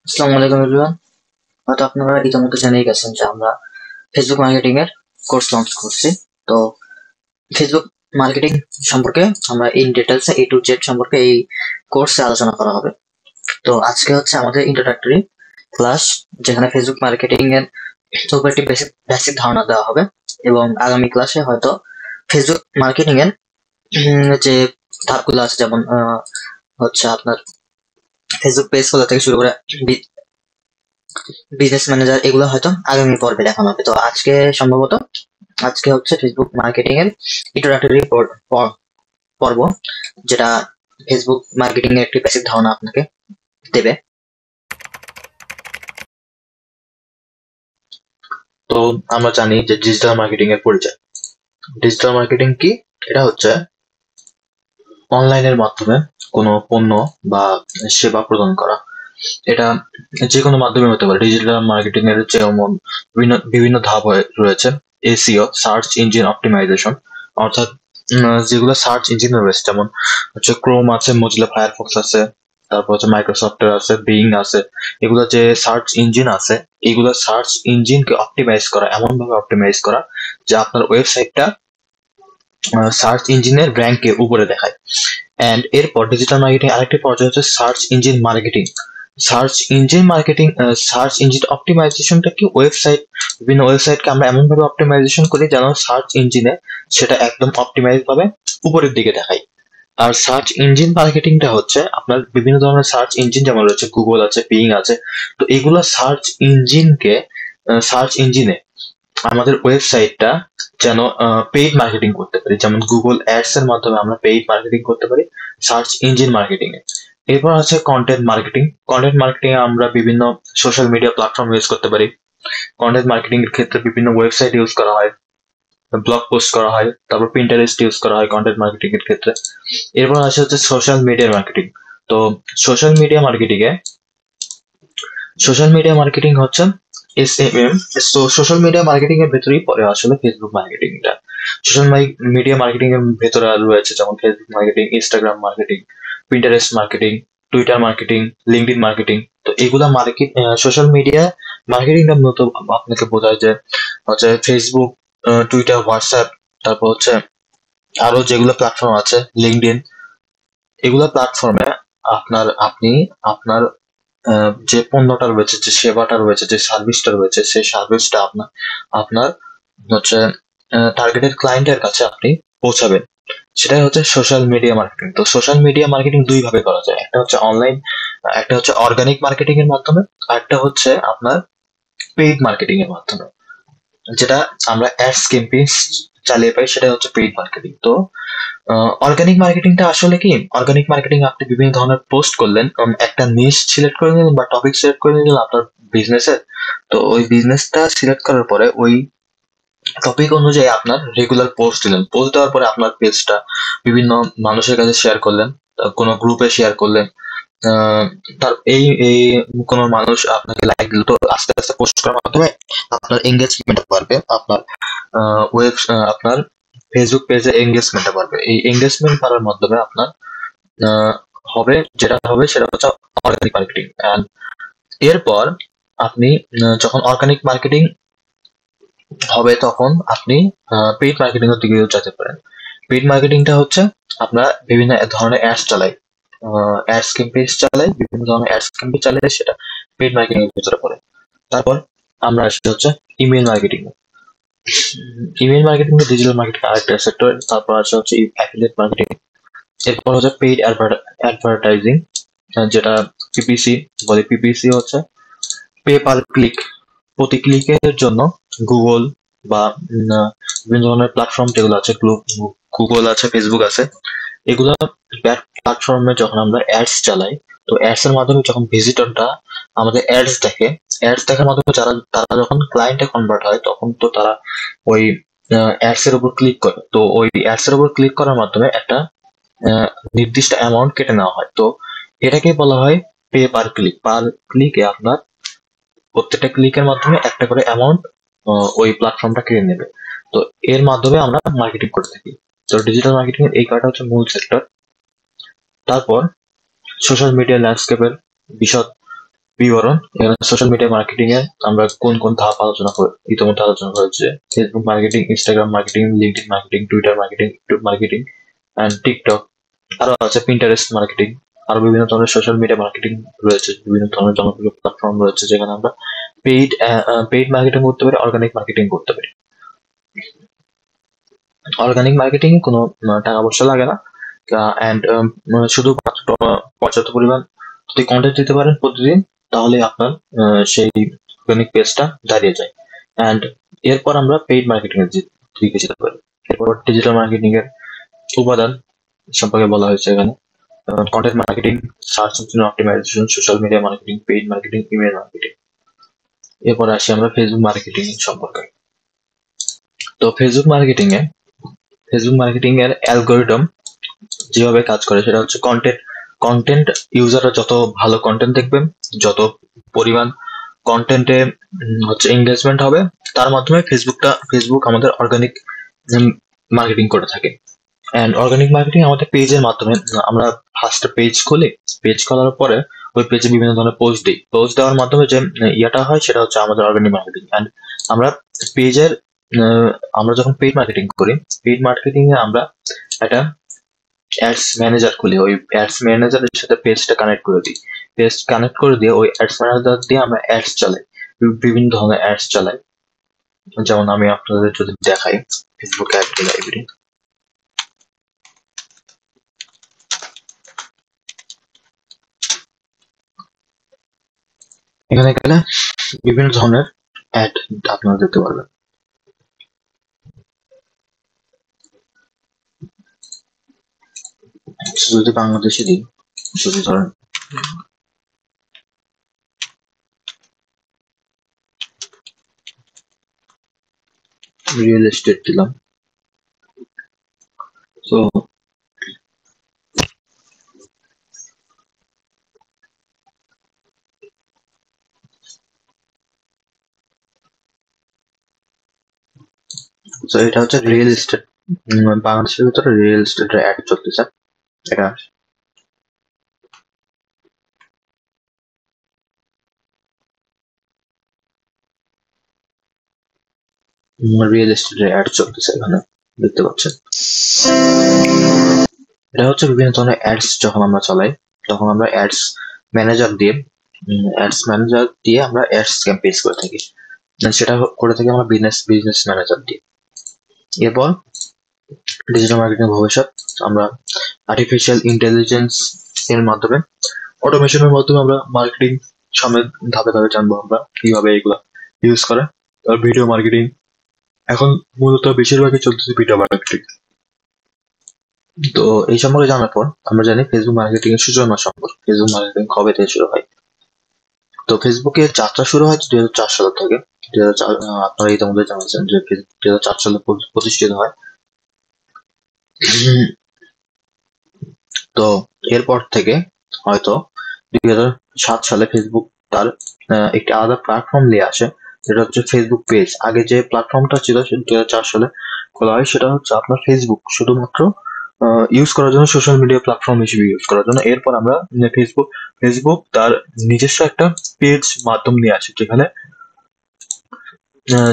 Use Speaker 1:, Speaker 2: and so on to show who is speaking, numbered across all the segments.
Speaker 1: আসসালামু আলাইকুম এভরিওয়ান। হয়তো আপনারা ইতিমধ্যে জেনেই গেছেন যে আমরা ফেসবুক মার্কেটিং এর কোর্স লঞ্চ করছি। তো ফেসবুক মার্কেটিং সম্পর্কে আমরা in details A to Z সম্পর্কে এই কোর্সে আলোচনা করা হবে। তো আজকে হচ্ছে আমাদের ইন্ট্রোডাক্টরি ক্লাস, যেখানে ফেসবুক মার্কেটিং এর উপর একটি বেসিক বেসিক ধারণা দেওয়া হবে, এবং আগামী ক্লাসে হয়তো ফেসবুক মার্কেটিং এর যে ধাপগুলো আছে, যেমন হচ্ছে আপনার ফেসবুক পেজ খোলা থেকে শুরু করে বিজনেস ম্যানেজার, এগুলো হয়তো আগামী পর্বে দেখানো হবে। তো আজকে হচ্ছে ফেসবুক মার্কেটিং এর ইন্ট্রোডাক্টরি পর্ব, যেটা ফেসবুক মার্কেটিং এর একটি বেসিক ধারণা আপনাকে দেবে।
Speaker 2: তো আমরা জানি যে ডিজিটাল মার্কেটিং এর পরিচয়। ডিজিটাল মার্কেটিং কি? এটা হচ্ছে অনলাইনের মাধ্যমে কোনো পণ্য বা সেবা প্রদান করা। এটা যে কোনো মাধ্যমে হতে পারে। ডিজিটাল মার্কেটিং এর যেমন বিভিন্ন ধাপ রয়েছে। এসইও, সার্চ ইঞ্জিন অপটিমাইজেশন, অর্থাৎ যেগুলো সার্চ ইঞ্জিন রয়েছে, যেমন হচ্ছে ক্রোম আছে, মজিলা ফায়ারফক্স আছে, তারপর হচ্ছে মাইক্রোসফটের আছে, বিং আছে। এগুলো যে সার্চ ইঞ্জিন আছে, এগুলো সার্চ ইঞ্জিনকে অপটিমাইজ করা, এমন ভাবে অপটিমাইজ করা যে আপনার ওয়েবসাইটটা সার্চ ইঞ্জিনের র্যাঙ্কে উপরে দেখায়। এন্ড এরপর ডিজিটাল মার্কেটিং আরেকটি পর্যায়ে হচ্ছে search engine marketing. Search engine অপটিমাইজেশনটা কি? বিভিন্ন ওয়েবসাইটকে আমরা এমন ভাবে অপটিমাইজেশন করি যেন সার্চ ইঞ্জিনে সেটা একদম অপটিমাইজ ভাবে উপরের দিকে দেখায়। আর সার্চ ইঞ্জিন মার্কেটিংটা হচ্ছে আপনার বিভিন্ন ধরনের সার্চ ইঞ্জিন যেমন রয়েছে, গুগল আছে, বিং আছে। তো এগুলো সার্চ ইঞ্জিনে আমাদের ওয়েবসাইটটা যেন পেইড মার্কেটিং করতে পারি, যেমন গুগল অ্যাডস এর মাধ্যমে আমরা পেইড মার্কেটিং করতে পারি সার্চ ইঞ্জিন মার্কেটিং এ। এরপর আছে কন্টেন্ট মার্কেটিং। কন্টেন্ট মার্কেটিং এ আমরা বিভিন্ন সোশ্যাল মিডিয়া প্ল্যাটফর্ম ইউজ করতে পারি। কন্টেন্ট মার্কেটিং এর ক্ষেত্রে বিভিন্ন ওয়েবসাইট ইউজ করা হয়, ব্লগ পোস্ট করা হয়, তারপর পিন্টারেস্ট ইউজ করা হয় কন্টেন্ট মার্কেটিং এর ক্ষেত্রে। এরপর আছে হচ্ছে সোশ্যাল মিডিয়া মার্কেটিং। তো সোশ্যাল মিডিয়া মার্কেটিং এ সোশ্যাল মিডিয়া মার্কেটিং হচ্ছে SMM। তো সোশ্যাল মিডিয়া মার্কেটিং এর ভেতরেই পড়ে আসলে ফেসবুক মার্কেটিংটা। সোশ্যাল মিডিয়া মার্কেটিং এর ভেতরে আর রয়েছে যেমন Facebook marketing, Instagram marketing, Pinterest marketing, Twitter marketing, LinkedIn marketing. তো এগুলা সোশ্যাল মিডিয়া মার্কেটিংটা মূলত আপনাকে বোঝায় যে হচ্ছে ফেসবুক, টুইটার, হোয়াটসঅ্যাপ, তারপর হচ্ছে আরো যেগুলো প্ল্যাটফর্ম আছে, লিঙ্কডইন, এগুলা প্ল্যাটফর্মে আপনি আপনার যে পণ্যটা রয়েছে, যে সেবাটা রয়েছে, যে সার্ভিসটা রয়েছে, সেই সার্ভিসটা আপনার হচ্ছে টার্গেটেড ক্লায়েন্টের কাছে আপনি পৌঁছাবেন। সেটাই হচ্ছে সোশ্যাল মিডিয়া মার্কেটিং। তো সোশ্যাল মিডিয়া মার্কেটিং দুই ভাবে করা যায়, একটা হচ্ছে অনলাইন, একটা হচ্ছে অর্গানিক মার্কেটিং এর মাধ্যমে, আর একটা হচ্ছে আপনার পেইড মার্কেটিং এর মাধ্যমে, যেটা আমরা অ্যাডস ক্যাম্পেইন চালিয়ে পাই, সেটা হচ্ছে পেইড মার্কেটিং। তো অর্গানিক মার্কেটিংটা আসলে কি? অর্গানিক মার্কেটিং আপনি বিভিন্ন ধরনের পোস্ট করলেন, একটা নিশ সিলেক্ট করে নিলেন বা টপিক সিলেক্ট করে নিলেন আপনার বিজনেসের। তো ওই বিজনেসটা সিলেক্ট করার পরে ওই টপিক অনুযায়ী আপনার রেগুলার পোস্ট দিলেন। পোস্ট দেওয়ার পরে আপনার পেজটা বিভিন্ন মানুষের কাছে শেয়ার করলেন, কোনো গ্রুপে শেয়ার করলেন। আহ, তার এই এই কোনো মানুষ আপনাকে লাইক দিল, তো আস্তে আস্তে পোস্ট করার মাধ্যমে আপনার এঙ্গেজমেন্ট বাড়বে, আপনার ফেসবুক পেজে এঙ্গেজমেন্টটা বাড়বে। এই এঙ্গেজমেন্ট বাড়ার মাধ্যমে আপনার আহ, যেটা হবে সেটা হচ্ছে অর্গানিক মার্কেটিং। এরপর আপনি যখন অর্গানিক মার্কেটিং হবে তখন আপনি পেইড মার্কেটিং এর দিকে যেতে পারেন। পেইড মার্কেটিংটা হচ্ছে আমরা বিভিন্ন ধরনের অ্যাডস চালাই, অ্যাডস ক্যাম্পেইন চালাই, বিভিন্ন ধরনের অ্যাডস ক্যাম্পেইন চালাই, সেটা পেইড মার্কেটিং এর ভিতরে পড়ে। তারপর আমরা আসি হচ্ছে email marketing. Email marketing digital marketing আরেকটা সেক্টর। তারপর আসে হচ্ছে অ্যাফিলিয়েট মার্কেটিং। এরপর হচ্ছে পেইড অ্যাডভার্টাইজিং, যেটা পিপিসি বলে। পিপিসি হচ্ছে পে পার ক্লিক। প্রতি ক্লিকের জন্য গুগল বা বিভিন্ন ধরনের প্ল্যাটফর্ম যেগুলো আছে, গুগল আছে, ফেসবুক আছে, এগুলো প্ল্যাটফর্মে যখন আমরা অ্যাডস চালাই, তো অ্যাডস এর মাধ্যমে যখন ভিজিটরটা আমাদের অ্যাডস দেখার মাধ্যমে তারা যখন ক্লায়েন্টে কনভার্ট হয়, তখন তো তারা ওই অ্যাডস এর উপর ক্লিক করে। তো ওই অ্যাডস এর উপর ক্লিক করার মাধ্যমে একটা নির্দিষ্ট অ্যামাউন্ট কেটে নেওয়া হয়। তো এটাকে বলা হয় পে পার ক্লিক। পার ক্লিকে আপনার প্রত্যেকটা ক্লিকের মাধ্যমে একটা করে অ্যামাউন্ট ওই প্ল্যাটফর্মটা কেড়ে নেবে। তো এর মাধ্যমে আমরা মার্কেটিং করে থাকি। তো ডিজিটাল মার্কেটিং এর এই কার্ডটা হচ্ছে মূল সেক্টর। তারপর সোশ্যাল মিডিয়া ল্যান্ডস্কেপের বিশদ বিবরণ। এখানে সোশ্যাল মিডিয়া মার্কেটিং এ আমরা কোন কোন ধাপ ইতিমধ্যে আলোচনা করেছে। Facebook marketing, Instagram marketing, LinkedIn marketing, Twitter marketing, YouTube marketing and TikTok. আরো আছে পিন্টারেস্ট মার্কেটিং। আরো বিভিন্ন ধরনের সোশ্যাল মিডিয়া মার্কেটিং রয়েছে, বিভিন্ন ধরনের জনপ্রিয় প্ল্যাটফর্ম রয়েছে যেখানে আমরা পেইড মার্কেটিং করতে পারি, অর্গানিক মার্কেটিং করতে পারি। অর্গানিক মার্কেটিং এ কোনো টাকা পয়সা লাগে না, এন্ড শুধুমাত্র পর্যাপ্ত পরিমাণ যদি কন্টেন্ট দিতে পারেন প্রতিদিন, তাহলে আপনার সেই অর্গানিক পেজটা দাঁড়িয়ে যায়। এন্ড এরপর আমরা পেইড মার্কেটিং এর দিকে যেতে পারি। এরপর ডিজিটাল মার্কেটিং এর উপাদান সম্পর্কে বলা হয়েছে এখানে। Content marketing, search engine optimisation, social media marketing, paid marketing, email marketing. এরপর আসি আমরা ফেসবুক মার্কেটিং সম্পর্কে। তো ফেসবুক মার্কেটিং এর অ্যালগোরিদম যেভাবে কাজ করে সেটা হচ্ছে কন্টেন্ট ইউজাররা যত ভালো কন্টেন্ট দেখবেন, যত পরিমাণ কন্টেন্টে হচ্ছে এঙ্গেজমেন্ট হবে, তার মাধ্যমে ফেসবুক আমাদের অর্গানিক মার্কেটিং করে থাকে। এন্ড অর্গানিক মার্কেটিং আমাদের পেজের মাধ্যমে আমরা ফার্স্ট পেজ খোলার পরে ওই পেজে বিভিন্ন ধরনের পোস্ট দেওয়ার মাধ্যমে যে ইয়াটা হয় সেটা হচ্ছে আমাদের অর্গানিক মার্কেটিং। এন্ড আমরা পেজের আমরা যখন পেইড মার্কেটিং এ আমরা একটা অ্যাডস ম্যানেজার খুলি, ওই অ্যাডস ম্যানেজারের সাথে পেজটা কানেক্ট করে দিয়ে ওই অ্যাডস ম্যানেজার দিয়ে আমরা অ্যাডস চালাই, বিভিন্ন ধরনের অ্যাডস চালাই। যেমন আমি আপনাদের যদি দেখাই ফেসবুক অ্যাড লাইব্রেরি, এখানে গেলে বিভিন্ন ধরনের অ্যাড আপনারা দেখতে পারবেন। যদি বাংলাদেশে দিই, যদি ধরেন রিয়েল এস্টেট দিলাম, তো এটা হচ্ছে রিয়েল এস্টেট, বাংলাদেশের ভিতরে রিয়েল এস্টেটের অ্যাড চলতেছে। এটা রিয়েল এস্টেটের অ্যাড চলতেছে, এখানে দেখতে পাচ্ছেন। এটা হচ্ছে বিভিন্ন ধরনের অ্যাডস যখন আমরা চালাই তখন আমরা অ্যাডস ম্যানেজার দিয়ে আমরা অ্যাডস ক্যাম্পেইন করে থাকি। সেটা করে থাকি আমরা বিজনেস ম্যানেজার দিয়ে। এরপর ডিজিটাল মার্কেটিং ভবিষ্যৎ, আমরা আর্টিফিশিয়াল ইন্টেলিজেন্স এর মাধ্যমে, অটোমেশনের মাধ্যমে আমরা মার্কেটিং সামনে ধাপে ধাপে জানবো আমরা কিভাবে এগুলা ইউজ করে। আর ভিডিও মার্কেটিং এখন মূলত বেশিরভাগই চলতেছে ভিডিও মার্কেটিং। তো এই সম্পর্কে জানার পর আমরা জানি ফেসবুক মার্কেটিং এর সূচনা সম্পর্কে। ফেসবুক মার্কেটিং কবে থেকে শুরু হয়? তো ফেসবুকের যাত্রা শুরু হয় 2004 সাল থেকে। আপনারা ইতিমধ্যে জানাচ্ছেন যে 2004 সালে প্রতিষ্ঠিত হয়। তো এরপর থেকে হয়তো 2007 সালে ফেসবুক তার একটি আলাদা প্ল্যাটফর্ম নিয়ে আসে, যেটা হচ্ছে ফেসবুক পেজ। আগে যে প্ল্যাটফর্মটা ছিল সেটা 2004 সালে খোলা হয়, সেটা হচ্ছে আপনার ফেসবুক, শুধুমাত্র ইউজ করার জন্য, সোশ্যাল মিডিয়া প্ল্যাটফর্ম হিসেবে ইউজ করার জন্য। এরপর আমরা ফেসবুক তার নিজস্ব একটা পেজ মাধ্যম নিয়ে আসে,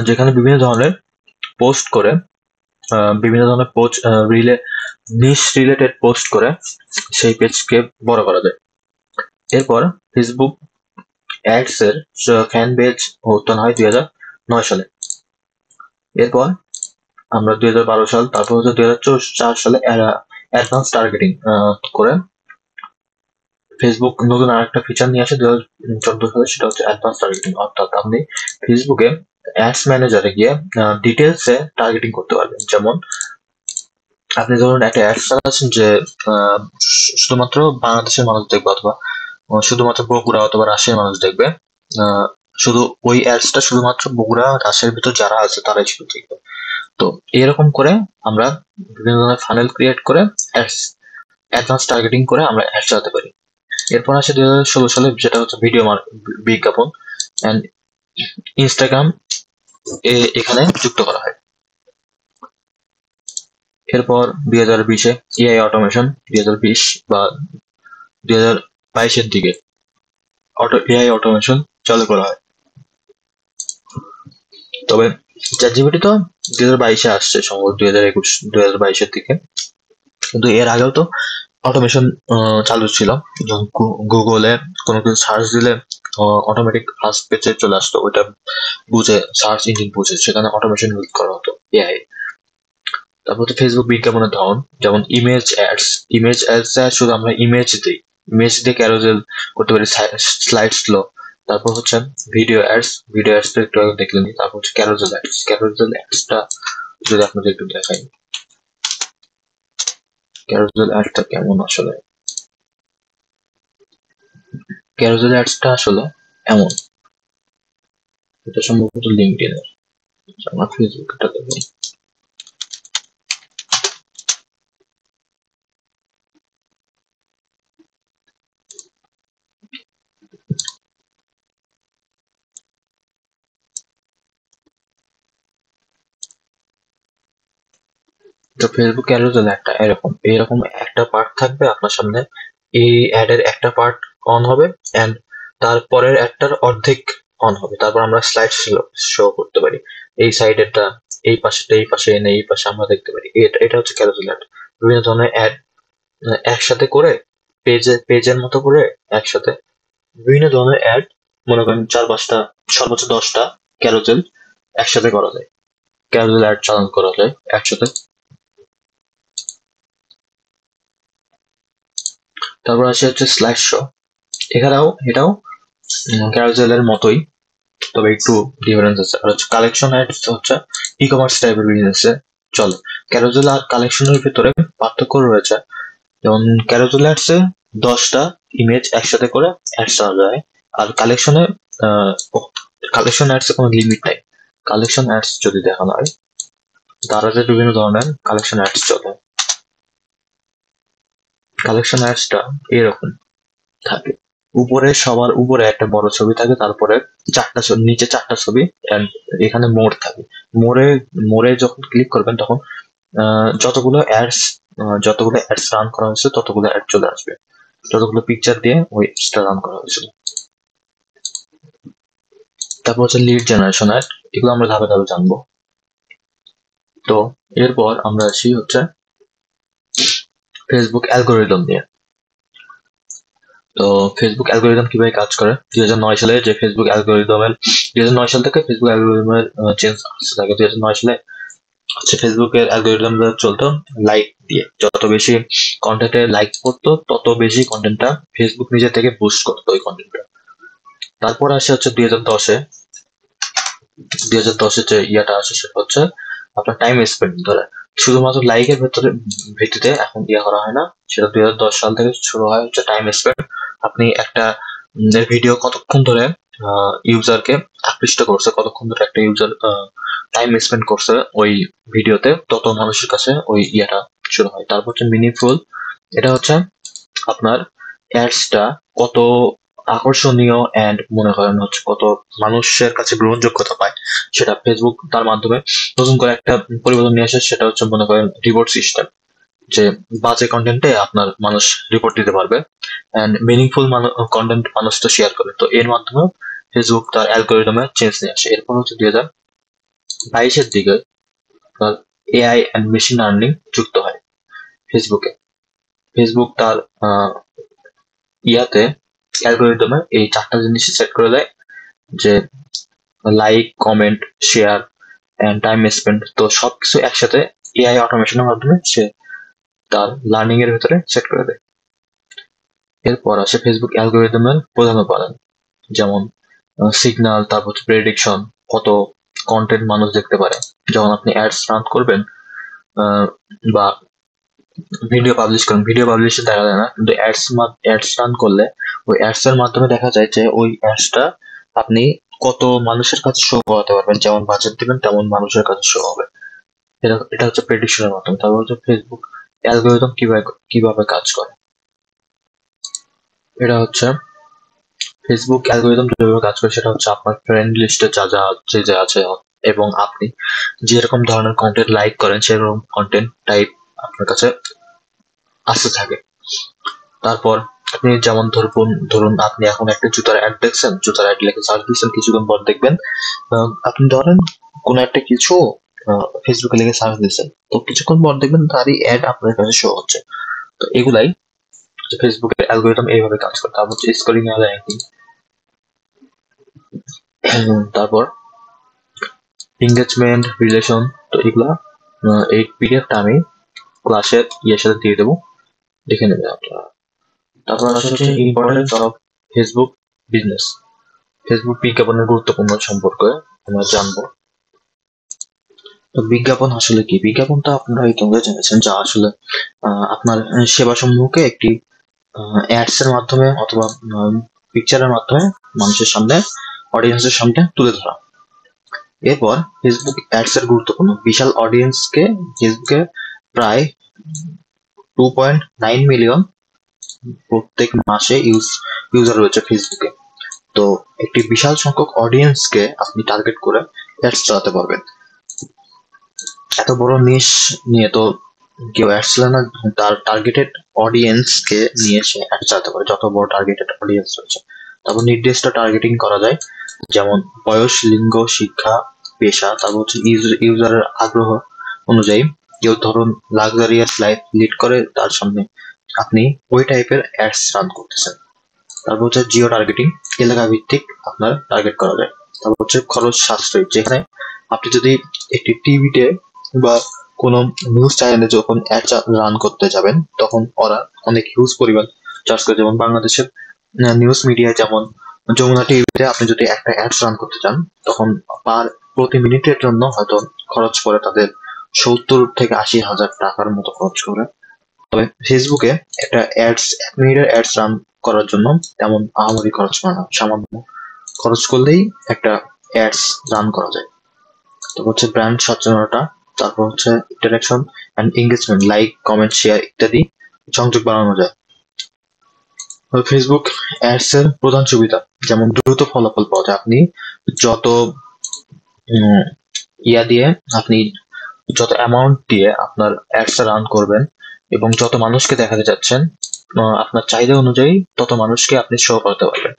Speaker 2: যেখানে বিভিন্ন ধরনের পোস্ট করে, নিশ রিলেটেড পোস্ট করে সেই পেজকে বড় করা যায়। এরপর ফেসবুক অ্যাডস এর ফ্যান পেজ উত্থান হয় 2009 সালে। এরপর আমরা 2012 সাল, তারপর হচ্ছে 2004 সালে অ্যাডভান্স টার্গেটিং করে ফেসবুক নতুন আরেকটা ফিচার নিয়ে আসে 2014 সালে, সেটা হচ্ছে অ্যাডভান্স টার্গেটিং। অর্থাৎ আপনি ফেসবুকে অ্যাডস ম্যানেজারে গিয়ে ডিটেলসে টার্গেটিং করতে পারবেন। যেমন আপনি ধরুন একটা অ্যাডস চালাচ্ছেন যে শুধুমাত্র বাংলাদেশের মানুষ দেখবে, অথবা শুধুমাত্র বগুড়া অথবা রাজশাহীর মানুষ দেখবে, শুধু ওই অ্যাডসটা শুধুমাত্র বগুড়া রাজশাহীর ভিতর যারা আছে তারাই শুধু দেখবে। তো এরকম করে আমরা বিভিন্ন ধরনের ফানেল ক্রিয়েট করে অ্যাডভান্স টার্গেটিং করে আমরা অ্যাড চালাতে পারি। এরপর আসে 2016 সালে, যেটা হচ্ছে ভিডিও বিজ্ঞাপন এন্ড ইনস্টাগ্রাম এখানে যুক্ত করা হয়। এরপর 2020-এ এআই অটোমেশন, 2020 বা 2022-এর দিকে এআই অটোমেশন চালু করা হয়। তবে চ্যাটজিপিটি তো 2022-এ আসছে, সম্ভবত 2022-এর দিকে, কিন্তু এর আগেও তো অটোমেশন চালু ছিল। যেমন গুগলে কোনো কিছু সার্চ দিলে অটোমেটিক ফার্স্ট পেজে চলে আসতো, ওইটা বুঝে, সার্চ ইঞ্জিন বুঝে সেখানে অটোমেশন ইউজ করা হতো এআই। তারপর হচ্ছে ফেসবুক বিজ্ঞাপনের ধরন, যেমন ইমেজ অ্যাডস শুধু আমরা ইমেজ দিয়ে ক্যারোজেল করতে পারি, স্লাইড স্লো। তারপর হচ্ছে ভিডিও অ্যাডস তো একটু আগে দেখলেন। তারপর হচ্ছে ক্যারোজেল অ্যাডসটা যদি আপনাদের একটু দেখাই, ক্যারোজেল অ্যাডটা কেমন আসলে। ক্যারোজেল অ্যাডসটা আসলে এমন, এটা সম্ভবত লিঙ্কডইন এর, আমার ফেসবুকটা দেখুন। তো ফেসবুক ক্যারোজেল একটা এরকম একটা পার্ট থাকবে আপনার সামনে, এই অ্যাডের একটা পার্ট অন হবে এন্ড তারপরের একটার অর্ধেক অন হবে, তারপর আমরা স্লাইড শো করতে পারি। এই সাইডেরটা এই পাশে এনে এই পাশে আমরা দেখতে পারি। এটা হচ্ছে ক্যারোজেল অ্যাড। বিভিন্ন ধরনের অ্যাড একসাথে করে পেজের মতো করে একসাথে বিভিন্ন ধরনের অ্যাড, মনে করেন 4-5টা, সর্বোচ্চ 10টা ক্যারোজেল একসাথে করা যায়, ক্যারোজেল অ্যাড চালন করা যায় একসাথে। তারপর আসে হচ্ছে স্লাইড শো। এটাও ক্যারোজেলের মতোই, তবে একটু ডিফারেন্স আছে। আর হচ্ছে কালেকশন অ্যাডস হচ্ছে ই কমার্স টাইপের বিজনেসে চলে। ক্যারোজেল আর কালেকশনের ভিতরে পার্থক্য রয়েছে। যেমন ক্যারোজেল অ্যাডসে 10টা ইমেজ একসাথে করে অ্যাডস দেওয়া যায়, আর কালেকশন অ্যাডসে কোনো লিমিট নাই। কালেকশন অ্যাডস যদি দেখানো হয়, দারাজের বিভিন্ন ধরনের কালেকশন অ্যাডস চলে। কালেকশন অ্যাডসটা এরকম থাকে, সবার উপরে একটা বড় ছবি থাকে, তারপরে নিচে 4টা ছবি, and এখানে মোড় থাকে। মোড়ে যখন ক্লিক করবেন তখন যতগুলো অ্যাডস রান করা হয়েছে ততগুলো অ্যাড চলে আসবে, যতগুলো পিকচার দিয়ে ওই অ্যাডসটা রান করা হয়েছিল। তারপর হচ্ছে লিড জেনারেশন অ্যাড, এগুলো আমরা ধাপে ধাপে জানবো। তো এরপর আমরা আসি হচ্ছে ফেসবুক অ্যালগোরিদম নিয়ে। তো ফেসবুক অ্যালগোরিদম কিভাবে কাজ করে, 2009 সালে যে ফেসবুক অ্যালগোরিদমের 2009 সাল থেকে ফেসবুক অ্যালগোরিদমের চেঞ্জ আসতে থাকে। 2009 সালে হচ্ছে ফেসবুকের অ্যালগোরিদম চলতো লাইক দিয়ে, যত বেশি কন্টেন্টে লাইক করতো তত বেশি কন্টেন্টটা ফেসবুক নিজে থেকে বুস্ট করতো ওই কন্টেন্টটা। তারপর আসে হচ্ছে 2010-এ যে ইয়াটা আসে সেটা হচ্ছে আপনার টাইম স্পেন্ড ধরে, শুধুমাত্র লাইকের ভিত্তিতে এখন ইয়ে করা হয় না, সেটা 2010 সাল থেকে শুরু হয় হচ্ছে টাইম স্পেন্ড। আপনি একটা ভিডিও কতক্ষণ ধরে ইউজারকে আকৃষ্ট করছে, কতক্ষণ ধরে একটা ইউজার টাইম স্পেন্ড করছে ওই ভিডিওতে, তত মানুষের কাছে ওই ইয়াটা শুরু হয়। তারপর হচ্ছে মিনিংফুল, এটা হচ্ছে আপনার অ্যাডসটা কত আকর্ষণীয় এন্ড মনে করেন হচ্ছে কত মানুষের কাছে গ্রহণযোগ্যতা পায়, সেটা ফেসবুক তার মাধ্যমে নতুন করে একটা পরিবর্তন নিয়ে আসে। সেটা হচ্ছে মনে করেন রিপোর্ট সিস্টেম, যে বাজে কন্টেন্টে আপনার মানুষ রিপোর্ট দিতে পারবে এন্ড মিনিংফুল কন্টেন্ট মানুষ তো শেয়ার করে। তো এর মাধ্যমে ফেসবুক তার অ্যালগোরিদমে চেঞ্জ নিয়ে আসে। এরপর হচ্ছে 2022-এর দিকে আপনার এআই এন্ড মেশিন লার্নিং যুক্ত হয় ফেসবুকে। ফেসবুক তার ইয়াতে অ্যালগোরিদমে এই 4টা জিনিস সেট করে দেয়, যে like, comment, share and time spend. তো সবকিছু একসাথে এআই অটোমেশনের মাধ্যমে সে তার লার্নিং এর ভিতরে সেট করে দেয়। এরপর আসে ফেসবুক অ্যালগোরিদমের প্রধান উপাদান, যেমন সিগন্যাল, তারপর হচ্ছে প্রেডিকশন, কত কন্টেন্ট মানুষ দেখতে পারে। যখন আপনি অ্যাডস রান করবেন বা ভিডিও পাবলিশে দেখা যায় না, কিন্তু অ্যাডস রান করলে ওই অ্যাডস এর মাধ্যমে দেখা যায় যে ওই অ্যাডসটা আপনি কত মানুষের কাছে শো করাতে পারবেন, যেমন বাজেট দিবেন তেমন মানুষের কাছে শো হবে। এটা হচ্ছে প্রেডিকশনের মাধ্যমে। তারপর হচ্ছে ফেসবুক অ্যালগোরিদম কিভাবে কাজ করে, এটা হচ্ছে ফেসবুক অ্যালগোরিদম যেভাবে কাজ করে সেটা হচ্ছে আপনার ফ্রেন্ড লিস্টে যে আছে এবং আপনি যেরকম ধরনের কন্টেন্ট লাইক করেন সেরকম কন্টেন্ট টাইপ আপনার কাছে আসতে থাকে। তারপর আপনি যেমন ধরুন আপনি এখন একটা জুতার অ্যাড দেখছেন, জুতার অ্যাড লিখে সার্চ দিচ্ছেন, কিছুক্ষণ পর দেখবেন আপনি ধরেন কোন একটা কিছু ফেসবুকে লিখে সার্চ দিচ্ছেন, তো কিছুক্ষণ পর দেখবেন তারই অ্যাড আপনার কাছে শো হচ্ছে। তো এগুলাই ফেসবুকের অ্যালগোরিদম এইভাবে কাজ করে। তারপর হচ্ছে স্কোরিং আর র্যাঙ্কিং, তারপর এঙ্গেজমেন্ট, রিলেশন। তো এগুলা এই পিডিএফটা আমি ক্লাসের ইয়ের সাথে দিয়ে দেবো, দেখে নেবেন আপনারা। তারপর হচ্ছে importance of Facebook business, Facebook বিজ্ঞাপনের গুরুত্বপূর্ণ সম্পর্কে আমরা জানবো। তো বিজ্ঞাপন আসলে কি? বিজ্ঞাপনটা আপনারা ইতিমধ্যে জেনেছেন, যা আসলে আপনার সেবা সমূহকে একটি অ্যাডস এর মাধ্যমে অথবা পিকচারের মাধ্যমে মানুষের সামনে, অডিয়েন্সের সামনে তুলে ধরা। এরপর ফেসবুক অ্যাডস এর গুরুত্বপূর্ণ, বিশাল অডিয়েন্সকে ফেসবুকে প্রায় 2.9 মিলিয়ন প্রত্যেক মাসে ইউজার রয়েছে ফেসবুকে। তো একটি বিশাল সংখ্যক অডিয়েন্সকে আপনি টার্গেট করে অ্যাডস চালাতে পারবেন। এত বড় নিশ নিয়ে তো কেউ অ্যাডস চালায় না, তার টার্গেটেড অডিয়েন্সকে নিয়ে সে অ্যাড চালাতে পারে, যত বড় টার্গেটেড অডিয়েন্স রয়েছে। তারপর নির্দিষ্ট টার্গেটিং করা যায়, যেমন বয়স, লিঙ্গ, শিক্ষা, পেশা। তারপর হচ্ছে ইউজারের আগ্রহ অনুযায়ী, কেউ ধরুন লাক্সারিয়াস লাইফ লিড করে, তার সামনে আপনি ওই টাইপের অ্যাডস রান করতেছেন। তারপর হচ্ছে জিও টার্গেটিং, এলাকা ভিত্তিক আপনার টার্গেট করা যায়। তারপর হচ্ছে খরচ সাশ্রয়ী, যেখানে আপনি যদি একটি টিভিতে বা কোনো নিউজ চ্যানেলে যখন অ্যাড রান করতে যাবেন, তখন ওরা অনেক হিউজ পরিমাণ চার্জ করে। যেমন বাংলাদেশের নিউজ মিডিয়ায় যেমন যমুনা টিভিতে আপনি যদি একটা অ্যাডস রান করতে চান, তখন প্রতি মিনিটের জন্য হয়তো খরচ করে তাদের 70 থেকে 80 হাজার টাকার মতো খরচ করে। তবে ফেসবুকে একটা অ্যাডস, 1 মিনিটের অ্যাডস রান করার জন্য তেমন আহামরি খরচ করে না, সামান্য খরচ করলেই একটা অ্যাডস রান করা যায়। তো হচ্ছে ব্র্যান্ড সচেতনতা, তারপর হচ্ছে interaction and engagement, like, comment, share ইত্যাদি সংযোগ বাড়ানো যায়। ফেসবুক অ্যাডস এর প্রধান সুবিধা, যেমন দ্রুত ফলাফল পাওয়া যায়। আপনি যত ইয়া দিয়ে, আপনি যত অ্যামাউন্ট দিয়ে আপনার অ্যাডস রান করবেন এবং যত মানুষকে দেখাতে যাচ্ছেন, আপনার চাহিদা অনুযায়ী তত মানুষকে আপনি শো করতে পারবেন।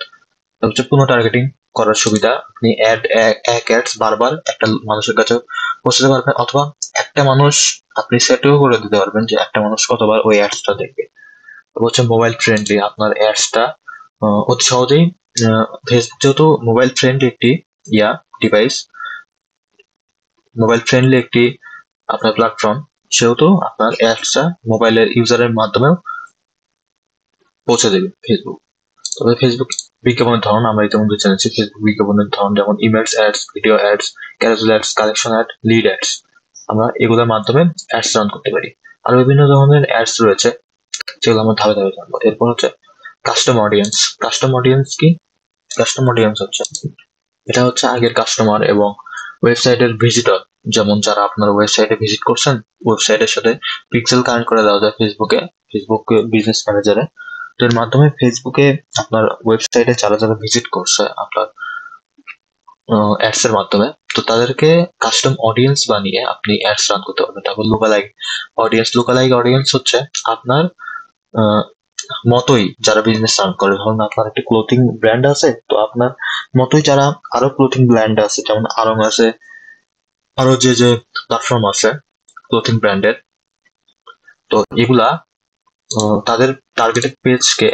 Speaker 2: হচ্ছে পুনঃ টার্গেটিং করার সুবিধা, আপনি এক অ্যাডস বারবার একটা মানুষের কাছে পৌঁছাতে পারবেন, অথবা একটা মানুষ আপনি সেটও করে দিতে পারবেন যে একটা মানুষ কতবার ওই অ্যাডসটা দেখবে। হচ্ছে মোবাইল ফ্রেন্ডলি, আপনার অ্যাডসটা অতি সহজেই ফেসবুক যেহেতু মোবাইল ফ্রেন্ডলি একটি ডিভাইস, মোবাইল ফ্রেন্ডলি একটি আপনার প্ল্যাটফর্ম, সেহেতু আপনার অ্যাডসটা মোবাইলের ইউজারের মাধ্যমে পৌঁছে দেবে ফেসবুক। তবে ফেসবুক বিজ্ঞাপনের ধরন আমরা ইতিমধ্যে জেনেছি। ফেসবুক বিজ্ঞাপনের ধরন যেমন image ads, video ads, carousel ads, collection ad, lead ads. আমরা এগুলোর মাধ্যমে অ্যাডস রান করতে পারি। আর বিভিন্ন ধরনের অ্যাডস রয়েছে, যেগুলো আমরা ধাপে ধাপে জানবো। এরপর হচ্ছে কাস্টম অডিয়েন্স। কাস্টম অডিয়েন্স কি? কাস্টম অডিয়েন্স হচ্ছে, এটা হচ্ছে আগের কাস্টমার এবং ওয়েবসাইটের ভিজিটর, যেমন যারা আপনার ওয়েবসাইটে ভিজিট করছেন, ওয়েবসাইটের সাথে পিক্সেল কানেক্ট করে দেওয়া যায় ফেসবুক বিজনেস ম্যানেজারে। তো এর মাধ্যমে ফেসবুকে আপনার ওয়েবসাইটে যারা যারা ভিজিট করছে আপনার অ্যাডস এর মাধ্যমে, তো তাদেরকে কাস্টম অডিয়েন্স বানিয়ে আপনি অ্যাডস রান করতে পারবেন। তারপর লোকালাইক অডিয়েন্স। লোকালাইক অডিয়েন্স হচ্ছে আপনার মতোই যারা বিজনেস রান করে। ধরুন আপনার একটা ক্লোথিং ব্র্যান্ড আছে, তো আপনার মতোই যারা আরো ক্লোথিং ব্র্যান্ড আছে, যেমন আরং আছে, আরো যে যে প্ল্যাটফর্ম আছে ক্লোথিং ব্র্যান্ডের, তো এগুলা তাদের টার্গেটেড পেজকে,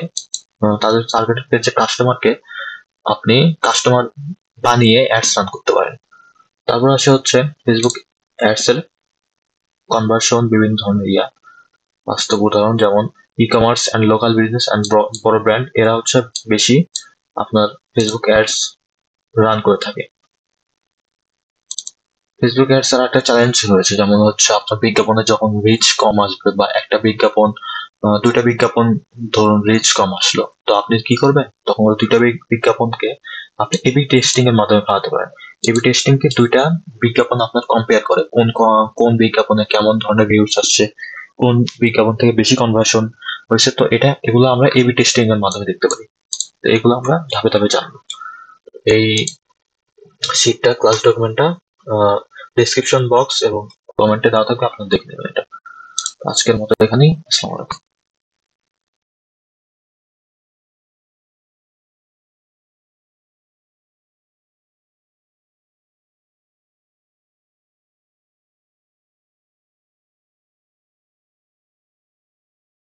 Speaker 2: তাদের টার্গেটেড পেজে কাস্টমারকে আপনি কাস্টমার বানিয়ে অ্যাডস রান করতে পারেন। তারপর আসে হচ্ছে ফেসবুক অ্যাডস এর কনভার্সন, বিভিন্ন ধরনের বাস্তব উদাহরণ, যেমন e commerce and local business and বড় ব্র্যান্ড, এরা হচ্ছে বেশি আপনার ফেসবুক অ্যাডস রান করে থাকে। ফেসবুক অ্যাডস এর একটা চ্যালেঞ্জ রয়েছে, যেমন হচ্ছে আপনার বিজ্ঞাপনে যখন রিচ কম আসবে, বা একটা বিজ্ঞাপন, দুইটা বিজ্ঞাপন ধরুন রিচ কম আসলো, তো আপনি কি করবেন? তখন ওই দুইটা বিজ্ঞাপনকে আপনি এবি টেস্টিং এর মাধ্যমে বানাতে পারেন। এবি টেস্টিং কে দুইটা বিজ্ঞাপন আপনার কম্পেয়ার করে, কোন বিজ্ঞাপনে কেমন ধরনের ভিউজ আসছে, কোন বিজ্ঞাপন থেকে বেশি কনভার্সন হয়েছে। তো এগুলো আমরা এবি টেস্টিং এর মাধ্যমে দেখতে পারি। তো এগুলো আমরা ধাপে ধাপে জানবো। এই শিটটা, ক্লাস ডকুমেন্টটা ডেসক্রিপশন বক্স এবং কমেন্টে দেওয়া থাকবে, আপনারা দেখে নেবেন এটা। আজকের মতো এখানেই। আসসালামু আলাইকুম।